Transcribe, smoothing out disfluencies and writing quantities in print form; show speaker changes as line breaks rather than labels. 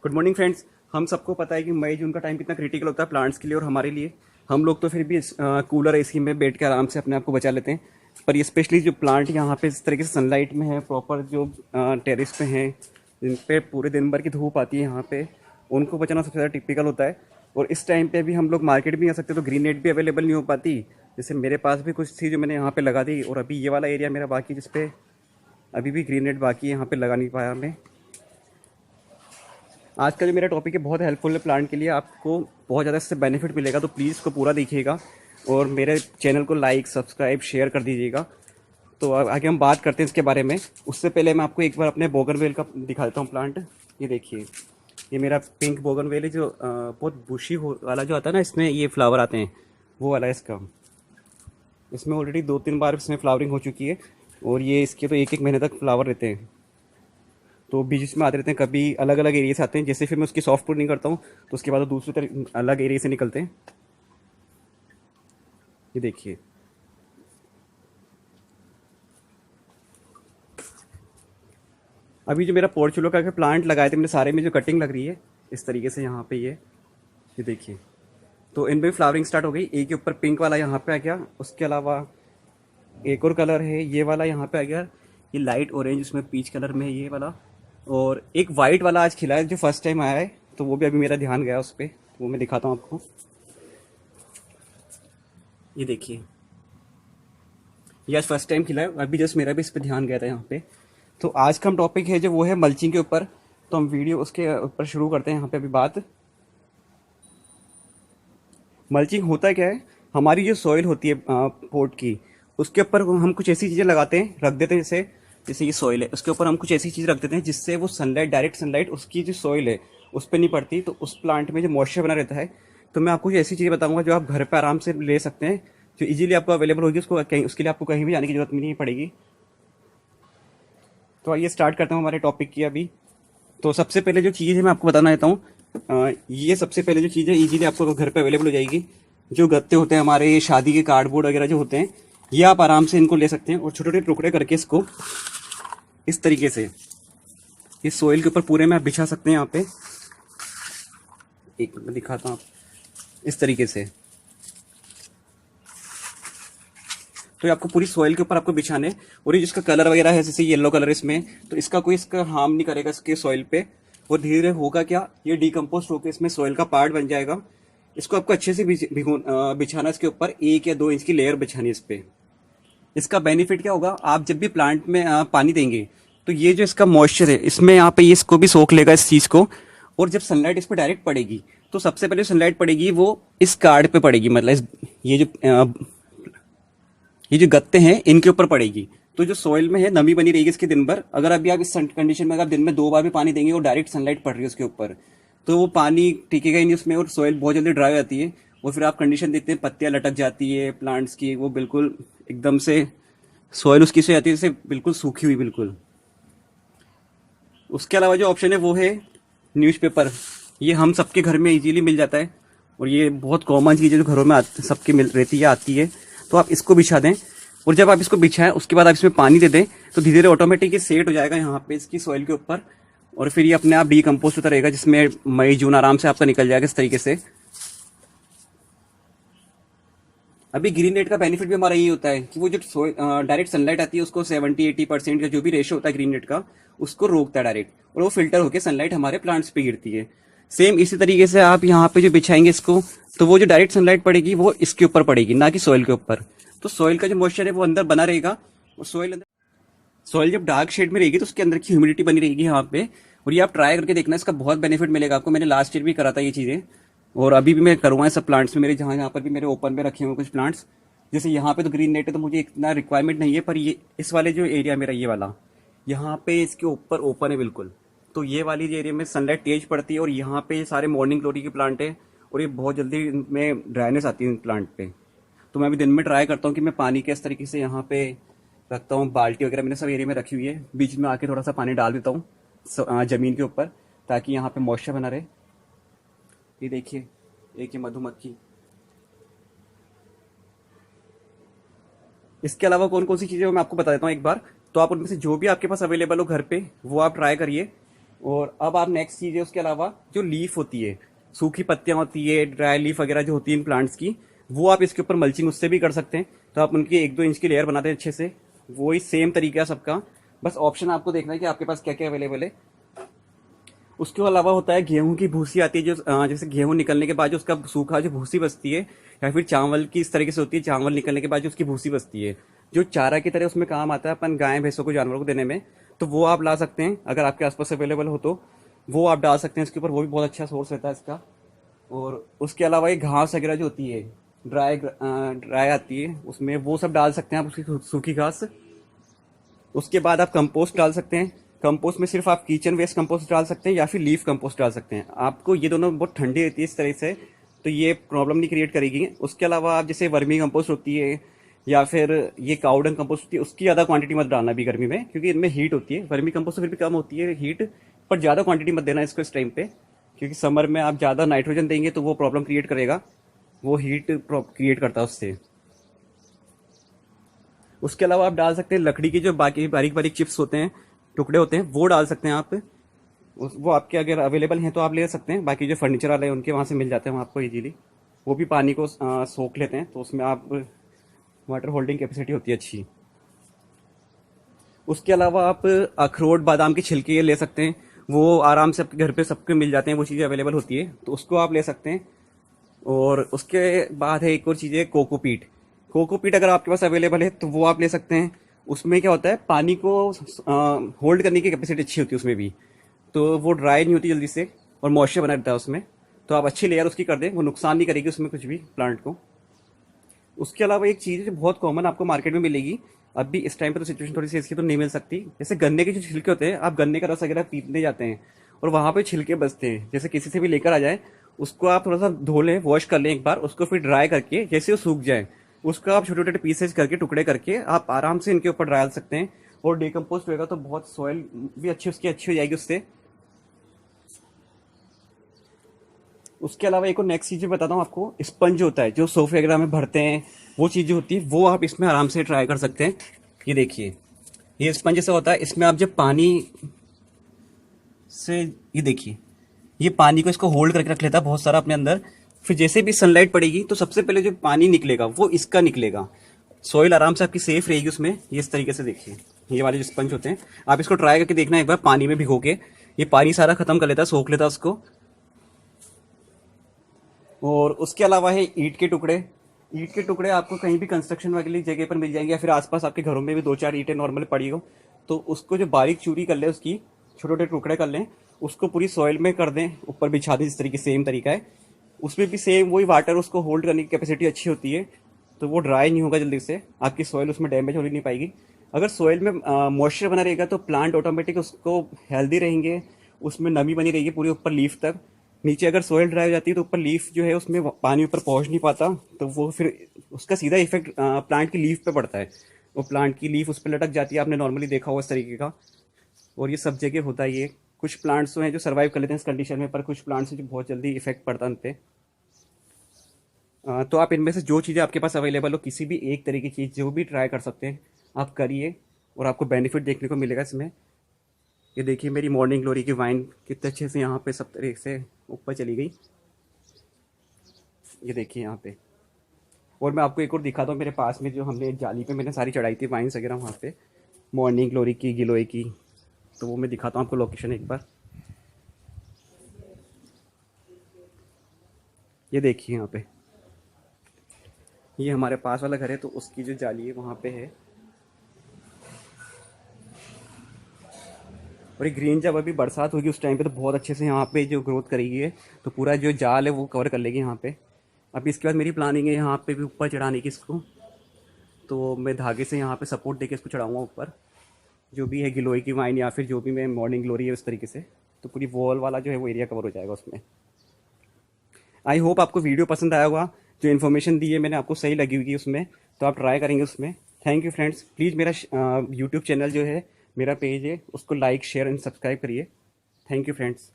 Good morning friends. हम सबको पता है कि मई जून का टाइम कितना क्रिटिकल होता है प्लांट्स के लिए और हमारे लिए। हम लोग तो फिर भी कूलर एसी में बैठ के आराम से अपने आप को बचा लेते हैं, पर ये स्पेशली जो प्लांट यहाँ पे इस तरीके से सनलाइट में है, प्रॉपर जो टेरेस पे हैं, जिन पे पूरे दिन भर की धूप आती है यहाँ पे, उनको बचाना सबसे ज़्यादा टिपिकल होता है। और इस टाइम पे भी हम लोग मार्केट भी नहीं आ सकते, तो ग्रीन नेट भी अवेलेबल नहीं हो पाती। जैसे मेरे पास भी कुछ थी जो मैंने यहाँ पे लगा दी, और अभी ये वाला एरिया मेरा बाकी जिसपे अभी भी ग्रीन नेट बाकी है, यहाँ पे लगा नहीं पाया मैं। आज का जो मेरा टॉपिक है बहुत हेल्पफुल है प्लांट के लिए, आपको बहुत ज़्यादा इससे बेनिफिट मिलेगा, तो प्लीज़ इसको पूरा देखिएगा और मेरे चैनल को लाइक सब्सक्राइब शेयर कर दीजिएगा। तो आगे हम बात करते हैं इसके बारे में। उससे पहले मैं आपको एक बार अपने बोगनवेल का दिखाता हूँ प्लांट। ये देखिए, ये मेरा पिंक बोगनवेल है, जो बहुत बुशी वाला जो आता है ना, इसमें ये फ्लावर आते हैं, वो वाला है इसका। इसमें ऑलरेडी 2-3 बार इसमें फ्लावरिंग हो चुकी है, और ये इसके तो 1-1 महीने तक फ्लावर रहते हैं। तो बीच इसमें आते रहते हैं, कभी अलग अलग एरिया से आते हैं। जैसे फिर मैं उसकी सॉफ्ट प्रूनिंग करता हूँ तो उसके बाद वो दूसरी तरह अलग एरिया से निकलते हैं। ये देखिए, अभी जो मेरा पोर्चुलो का प्लांट लगाए थे मैंने, सारे में जो कटिंग लग रही है इस तरीके से यहाँ पे, ये देखिए, तो इनमें भी फ्लावरिंग स्टार्ट हो गई। एक के ऊपर पिंक वाला यहाँ पे आ गया, उसके अलावा एक और कलर है ये वाला यहाँ पे आ गया, ये लाइट ऑरेंज उसमें पीच कलर में है ये वाला, और एक वाइट वाला आज खिला है जो फर्स्ट टाइम आया है, तो वो भी अभी मेरा ध्यान गया उस पर, वो मैं दिखाता हूँ आपको। ये देखिए, ये आज फर्स्ट टाइम खिला है, अभी जस्ट मेरा भी इस पर ध्यान गया था यहाँ पे। तो आज का हम टॉपिक है जो वो है मल्चिंग के ऊपर, तो हम वीडियो उसके ऊपर शुरू करते हैं यहाँ पे अभी बात। मल्चिंग होता क्या है, हमारी जो सॉइल होती है पोर्ट की, उसके ऊपर हम कुछ ऐसी चीज़ें लगाते हैं, रख देते हैं। जैसे जैसे ये सॉइल है, उसके ऊपर हम कुछ ऐसी चीज़ रख देते हैं जिससे वो सनलाइट, डायरेक्ट सनलाइट उसकी जो सॉइल है उस पर नहीं पड़ती, तो उस प्लांट में जो मॉइस्चर बना रहता है। तो मैं आपको कुछ ऐसी चीज़ें बताऊंगा जो आप घर पर आराम से ले सकते हैं, जो इजीली आपको अवेलेबल होगी, उसको कहीं, उसके लिए आपको कहीं भी जाने की जरूरत नहीं पड़ेगी। तो आइए स्टार्ट करता हूँ हमारे टॉपिक की अभी। तो सबसे पहले जो चीज़ है मैं आपको बताना चाहता हूँ, ये सबसे पहले जो चीज़ है इजीली आपको घर पे अवेलेबल हो जाएगी। जो गत्ते होते हैं हमारे, ये शादी के कार्डबोर्ड वगैरह जो होते हैं, ये आप आराम से इनको ले सकते हैं, और छोटे छोटे टुकड़े करके इसको इस तरीके से इस सोइल के ऊपर पूरे में आप बिछा सकते हैं। यहाँ पे एक मिनट दिखाता हूँ, इस तरीके से। तो ये आपको पूरी सॉइल के ऊपर आपको बिछाने, और ये जिसका कलर वगैरह है जैसे येलो कलर इसमें, तो इसका कोई इसका हार्म नहीं करेगा इसके सॉइल पे। और धीरे धीरे होगा क्या, ये डिकम्पोस्ट होकर इसमें सॉइल का पार्ट बन जाएगा। इसको आपको अच्छे से बिछाना, इसके ऊपर 1 या 2 इंच की लेयर बिछानी इस पे। इसका बेनिफिट क्या होगा, आप जब भी प्लांट में पानी देंगे तो ये जो इसका मॉइस्चर है इसमें यहाँ पे, ये इसको भी सोख लेगा इस चीज को। और जब सनलाइट इस पर डायरेक्ट पड़ेगी, तो सबसे पहले सनलाइट पड़ेगी वो इस कार्ड पे पड़ेगी, मतलब ये जो गत्ते हैं इनके ऊपर पड़ेगी। तो जो सॉइल में है नमी बनी रहेगी इसके दिन भर। अगर अभी आप इस कंडीशन में अगर दिन में 2 बार भी पानी देंगे और डायरेक्ट सनलाइट पड़ रही है उसके ऊपर, तो वो पानी टिकेगा ही नहीं उसमें, और सॉइल बहुत जल्दी ड्राई हो जाती है। और फिर आप कंडीशन देखते हैं, पत्तियां लटक जाती है प्लांट्स की, वो बिल्कुल एकदम से सॉइल उसकी से जाती है जैसे बिल्कुल सूखी हुई बिल्कुल। उसके अलावा जो ऑप्शन है वो है न्यूज़पेपर। ये हम सबके घर में इजीली मिल जाता है, और ये बहुत कॉमन चीज़ है जो घरों में सबके मिल रहती है, आती है। तो आप इसको बिछा दें, और जब आप इसको बिछाएं उसके बाद आप इसमें पानी दे दें, तो धीरे धीरे ऑटोमेटिक ये सेट हो जाएगा यहाँ पे इसकी सॉइल के ऊपर, और फिर ये अपने आप डीकम्पोस्ट होता रहेगा, जिसमें मई जून आराम से आपका निकल जाएगा इस तरीके से। अभी ग्रीन नेट का बेनिफिट भी हमारा यही होता है कि वो जो डायरेक्ट सनलाइट आती है उसको 70-80% का जो भी रेशो होता है ग्रीन नेट का, उसको रोकता है डायरेक्ट, और वो फिल्टर होकर सनलाइट हमारे प्लांट्स पे गिरती है। सेम इसी तरीके से आप यहाँ पे जो बिछाएंगे इसको, तो वो जो डायरेक्ट सनलाइट पड़ेगी वो इसके ऊपर पड़ेगी, ना कि सॉइल के ऊपर। तो सॉइल का जो मॉइस्चर है वो अंदर बना रहेगा, और सॉइल जब डार्क शेड में रहेगी तो उसके अंदर की ह्यूमिडिटी बनी रहेगी यहाँ पे। और ये आप ट्राई करके देखना, इसका बहुत बेनिफिट मिलेगा आपको। मैंने लास्ट ईयर भी करा था ये चीज़ें, और अभी भी मैं करूँगा सब प्लांट्स में मेरे, जहाँ जहाँ पर भी मेरे ओपन में रखे हुए कुछ प्लांट्स। जैसे यहाँ पे तो ग्रीन नेट है तो मुझे इतना रिक्वायरमेंट नहीं है, पर ये इस वाले जो एरिया मेरा ये वाला, यहाँ पे इसके ऊपर ओपन है बिल्कुल, तो ये वाली जो एरिया में सनलाइट तेज पड़ती है, और यहाँ पे ये सारे मॉर्निंग ग्लोरी के प्लांट है, और ये बहुत जल्दी इनमें ड्राइनेस आती है इन प्लांट पे। तो मैं अभी दिन में ट्राई करता हूँ कि मैं पानी के इस तरीके से यहाँ पे रखता हूँ, बाल्टी वगैरह मैंने सब एरिया में रखी हुई है, बीच में आके थोड़ा सा पानी डाल देता हूँ जमीन के ऊपर, ताकि यहाँ पे मॉइस्चर बना रहे। ये देखिए, एक ये मधुमक्खी। इसके अलावा कौन कौन सी चीज़ें मैं आपको बता देता हूँ एक बार। तो आप उनमें से जो भी आपके पास अवेलेबल हो घर पे, वो आप ट्राई करिए। और अब आप नेक्स्ट चीज़ है उसके अलावा जो लीफ होती है, सूखी पत्तियां होती है, ड्राई लीफ वगैरह जो होती है इन प्लांट्स की, वो आप इसके ऊपर मल्चिंग उससे भी कर सकते हैं। तो आप उनकी 1-2 इंच की लेयर बनाते हैं अच्छे से। वही सेम तरीका है सबका, बस ऑप्शन आपको देखना है कि आपके पास क्या क्या अवेलेबल है। उसके अलावा होता है गेहूं की भूसी आती है, जो जैसे गेहूं निकलने के बाद जो उसका सूखा जो भूसी बचती है, या फिर चावल की इस तरीके से होती है, चावल निकलने के बाद जो उसकी भूसी बचती है, जो चारा की तरह उसमें काम आता है अपन गाय भैंसों को, जानवरों को देने में। तो वो आप ला सकते हैं अगर आपके आसपास अवेलेबल हो तो। वो आप डाल सकते हैं इसके ऊपर, वो भी बहुत अच्छा सोर्स रहता है इसका। और उसके अलावा ये घास वगैरह जो होती है, ड्राई आती है उसमें, वो सब डाल सकते हैं आप, उसकी सूखी घास। उसके बाद आप कंपोस्ट डाल सकते हैं। कंपोस्ट में सिर्फ आप किचन वेस्ट कंपोस्ट डाल सकते हैं या फिर लीफ कंपोस्ट डाल सकते हैं। आपको ये दोनों बहुत ठंडी रहती है इस तरह से, तो ये प्रॉब्लम नहीं क्रिएट करेगी। उसके अलावा आप जैसे वर्मी कंपोस्ट होती है या फिर ये काउडंग कंपोस्ट होती है, उसकी ज़्यादा क्वांटिटी मत डालना भी गर्मी में, क्योंकि इनमें हीट होती है। वर्मी कंपोस्ट तो फिर भी कम होती है हीट, पर ज़्यादा क्वांटिटी मत देना इसको इस टाइम पे, क्योंकि समर में आप ज़्यादा नाइट्रोजन देंगे तो वो प्रॉब्लम क्रिएट करेगा, वो हीट क्रिएट करता है उससे। उसके अलावा आप डाल सकते हैं लकड़ी की जो बाकी बारीक बारीक चिप्स होते हैं, टुकड़े होते हैं, वो डाल सकते हैं आप। वो आपके अगर अवेलेबल हैं तो आप ले सकते हैं। बाकी जो फर्नीचर वाले हैं उनके वहाँ से मिल जाते हैं वो आपको इजीली। वो भी पानी को सोख लेते हैं, तो उसमें आप वाटर होल्डिंग कैपेसिटी होती है अच्छी। उसके अलावा आप अखरोट बादाम के छिलके ले सकते हैं, वो आराम से आपके घर पे सबके मिल जाते हैं, वो चीज़ें अवेलेबल होती है, तो उसको आप ले सकते हैं। और उसके बाद है एक और चीज़ है कोकोपीट। कोकोपीट अगर आपके पास अवेलेबल है तो वो आप ले सकते हैं। उसमें क्या होता है, पानी को होल्ड करने की कैपेसिटी अच्छी होती है उसमें भी, तो वो ड्राई नहीं होती जल्दी से, और मॉइस्चर बना रहता है उसमें। तो आप अच्छी लेयर उसकी कर दें, वो नुकसान नहीं करेगी उसमें कुछ भी प्लांट को। उसके अलावा एक चीज़ है जो बहुत कॉमन आपको मार्केट में मिलेगी, अभी इस टाइम पे तो सिचुएशन थोड़ी सी इसकी तो नहीं मिल सकती। जैसे गन्ने के जो छिलके होते हैं, आप गन्ने का रस वगैरह पीने जाते हैं और वहाँ पे छिलके बचते हैं, जैसे किसी से भी लेकर आ जाए, उसको आप थोड़ा सा धो लें, वॉश कर लें एक बार, उसको फिर ड्राई करके जैसे वो सूख जाए, उसको आप छोटे छोटे पीसेज करके, टुकड़े करके आप आराम से इनके ऊपर डाल सकते हैं। और डिकम्पोस्ट होएगा तो बहुत सॉइल भी अच्छी हो जाएगी उससे। उसके अलावा एक और नेक्स्ट चीज़ बताता हूँ आपको, स्पंज होता है जो सोफे वगैरह में भरते हैं, वो चीज़ जो होती है वो आप इसमें आराम से ट्राई कर सकते हैं। ये देखिए, ये स्पंज जैसा होता है, इसमें आप जब पानी से, ये देखिए, ये पानी को इसको होल्ड करके रख लेता है बहुत सारा अपने अंदर। फिर जैसे भी सनलाइट पड़ेगी तो सबसे पहले जो पानी निकलेगा वो इसका निकलेगा, सॉइल आराम से आपकी सेफ रहेगी उसमें। ये इस तरीके से देखिए, ये वाले जो स्पंज होते हैं, आप इसको ट्राई करके देखना एक बार पानी में भिगो के, ये पानी सारा खत्म कर लेता है, सोख लेता है उसको। और उसके अलावा है ईंट के टुकड़े। ईंट के टुकड़े आपको कहीं भी कंस्ट्रक्शन वाली जगह पर मिल जाएंगे, या फिर आसपास आपके घरों में भी 2-4 ईंटें नॉर्मल पड़ी हो, तो उसको जो बारीक चूरी कर ले, उसकी छोटे छोटे टुकड़े कर लें, उसको पूरी सॉइल में कर दें, ऊपर बिछा दें, जिस तरीके सेम तरीका है। उसमें भी सेम वही वाटर उसको होल्ड करने की कैपेसिटी अच्छी होती है, तो वो ड्राई नहीं होगा जल्दी से, आपकी सॉइल उसमें डैमेज होने नहीं पाएगी। अगर सॉइल में मॉइस्चर बना रहेगा तो प्लांट ऑटोमेटिक उसको हेल्दी रहेंगे, उसमें नमी बनी रहेगी पूरी ऊपर लीफ तक। नीचे अगर सॉइल ड्राई हो जाती है तो ऊपर लीफ जो है उसमें पानी ऊपर पहुंच नहीं पाता, तो वो फिर उसका सीधा इफेक्ट प्लांट की लीफ पे पड़ता है, वो प्लांट की लीफ उस पर लटक जाती है, आपने नॉर्मली देखा होगा इस तरीके का। और ये सब जगह होता ही है। कुछ प्लांट्स तो हैं जो सर्वाइव कर लेते हैं इस कंडीशन में, पर कुछ प्लांट्स हैं जो बहुत जल्दी इफेक्ट पड़ता है उन पे। तो आप इनमें से जो चीज़ें आपके पास अवेलेबल हो, किसी भी एक तरह की चीज़ जो भी ट्राई कर सकते हैं, आप करिए और आपको बेनिफिट देखने को मिलेगा इसमें। ये देखिए, मेरी मॉर्निंग ग्लोरी की वाइन कितने अच्छे से यहाँ पे सब तरीके से ऊपर चली गई, ये देखिए यहाँ पे। और मैं आपको एक और दिखाता हूँ, मेरे पास में जो हमने जाली पे मैंने सारी चढ़ाई थी वाइन्स वगैरह वहाँ पे, मॉर्निंग ग्लोरी की, गिलोय की, तो वो मैं दिखाता हूँ आपको लोकेशन एक बार। ये देखिए यहाँ पे, ये हमारे पास वाला घर है, तो उसकी जो जाली है वहाँ पे है। और ये ग्रीन जब अभी बरसात होगी उस टाइम पे तो बहुत अच्छे से यहाँ पे जो ग्रोथ करेगी है, तो पूरा जो जाल है वो कवर कर लेगी यहाँ पे। अभी इसके बाद मेरी प्लानिंग है यहाँ पे भी ऊपर चढ़ाने की इसको, तो मैं धागे से यहाँ पे सपोर्ट देके इसको चढ़ाऊँगा ऊपर, जो भी है गिलोय की वाइन या फिर जो भी मैं मॉर्निंग ग्लोरी है उस तरीके से, तो पूरी वॉल वाला जो है वो एरिया कवर हो जाएगा उसमें। आई होप आपको वीडियो पसंद आया होगा, जो इन्फॉर्मेशन दी है मैंने आपको सही लगी होगी उसमें, तो आप ट्राई करेंगे उसमें। थैंक यू फ्रेंड्स, प्लीज़ मेरा यूट्यूब चैनल जो है, मेरा पेज है, उसको लाइक शेयर एंड सब्सक्राइब करिए। Thank you friends.